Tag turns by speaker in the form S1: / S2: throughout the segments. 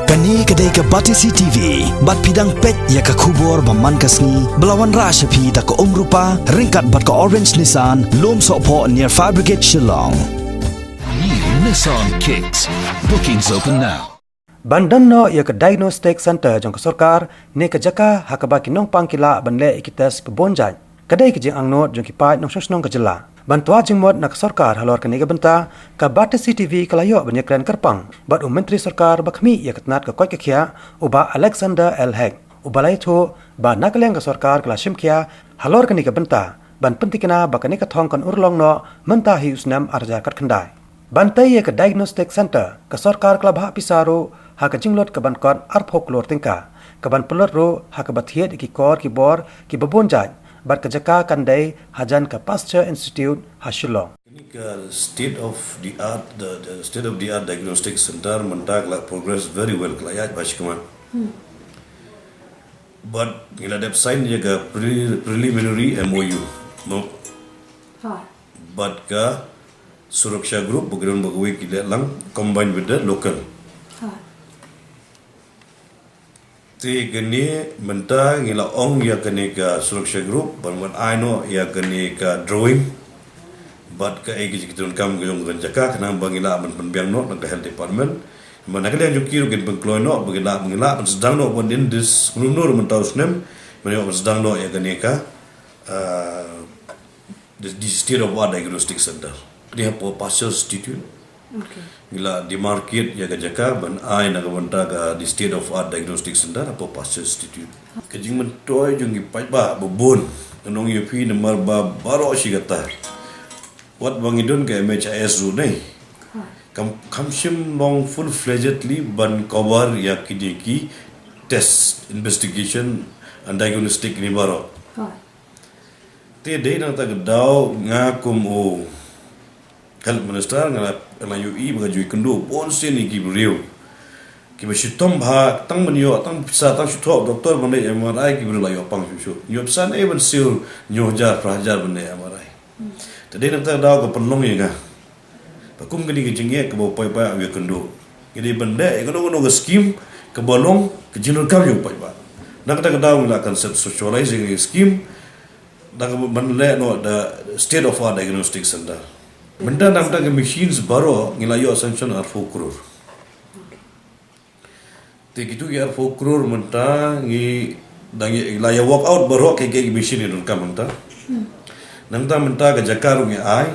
S1: Kani kedai ke Batisi TV, bat pidang pet ya ke kubur baman kasni, belawan rashapi da ke rupa, ringkat bat ke Orange Nissan, lom sokpo near Fire Brigade Shillong.
S2: New Nissan Kicks. Bookings open now.
S3: Bandan no ya ke Diagnostic Center jong ke sorkar, ne ke jaka hakaba kinong pangkila banle ikitas pebonjai. Kedai ke jeng angnot jong kipai nong sosnong ke jela. Bantua jengmot nak sorkar halor ke nega benta ka Batisi TV kelayo banyakran kerpang. Bat menteri sorkar bakmi ya ketnat ke koi kekia uba Alexander L. Heg. Uba lai tu ba nakaleng ke sorkar kela simkia halor ke nega benta. Ban pentikina ba ke nega thong kan urlong no menta hi usnam arja kat kendai. Bantai ya ke Diagnostic Center ke sorkar kela bah pisaru ha ke jinglot ke ban kon arphok lor tingka. Ke ban pelot ro ha ke bathiet ki kor ki bor ki babonjai. Bat kejaka kandai hajan ke Pasteur Institute Hashilong.
S4: State of the art, the state of the art diagnostic center mentak like progress very well kelayat bashkaman. But gila dep sign je ke preliminary MOU, no. But ke Suraksha Group background bagui kita lang combined with the local. Ti gini mentah gila ong ya kene ka Suraksha Group ban aino ya kene ka drawing bat ka egi kitun kam gong jaka kana bangila ban penbiang no nak health department mana kalian jukir gen pengkloy no bagila sedang no bon in this nur mentau snem mana sedang no ya kene ka the state of art diagnostic center dia po partial institute. Okay. Gila di market ya jaka ban ai nak benta ka di state of art diagnostic center apa partial institute. Kejing mentoy jung gipai ba bubun nong UP nomor ba baro sigata. Wat bangidon ke MHIS zu nei. Kam shim long full fledgedly ban cover ya kidiki test investigation and diagnostic ni baro. Te dei nang ta gedau ngakum o Health Minister ngala UI bagajui kendo pon sini ki beriu ki besitom ba tang menyo tang pisa tang sutho doktor bande MRI ki beriu layo pang susu nyo pesan even sil nyo jar prajar bande MRI tadi nak tahu ke penong ya ga bakum gini ke jengye ke bopai pa awi kendo jadi benda e kono ke scheme ke bolong ke jinul kam yo pai ba nak ta tahu la concept socializing scheme dak benda no the state of art diagnostic center. Benda nak ke machines baru ngilayo assumption R4 crore. Tigitu ya R4 crore menta ngi dangi laya walk out baru ke machine itu kan menta. Nangta menta ke jakar ngi ai.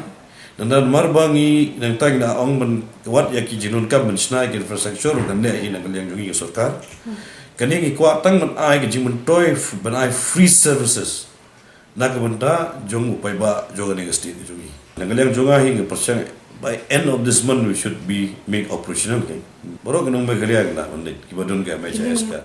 S4: Dan marbangi nangta ngi ong men wat ya ki jinun kam men snai ke infrastructure dan ne ina kalian jungi ke sarkar. Kani ngi kuatang men ai ke jimun toy ben ai free services. Nak menta jong upai ba joga ni state jungi. Nangaliang jonga hingga percaya by end of this month we should be make operational kan. Baru kenung berkeliang lah, mendek kibadun ke MHIS kan.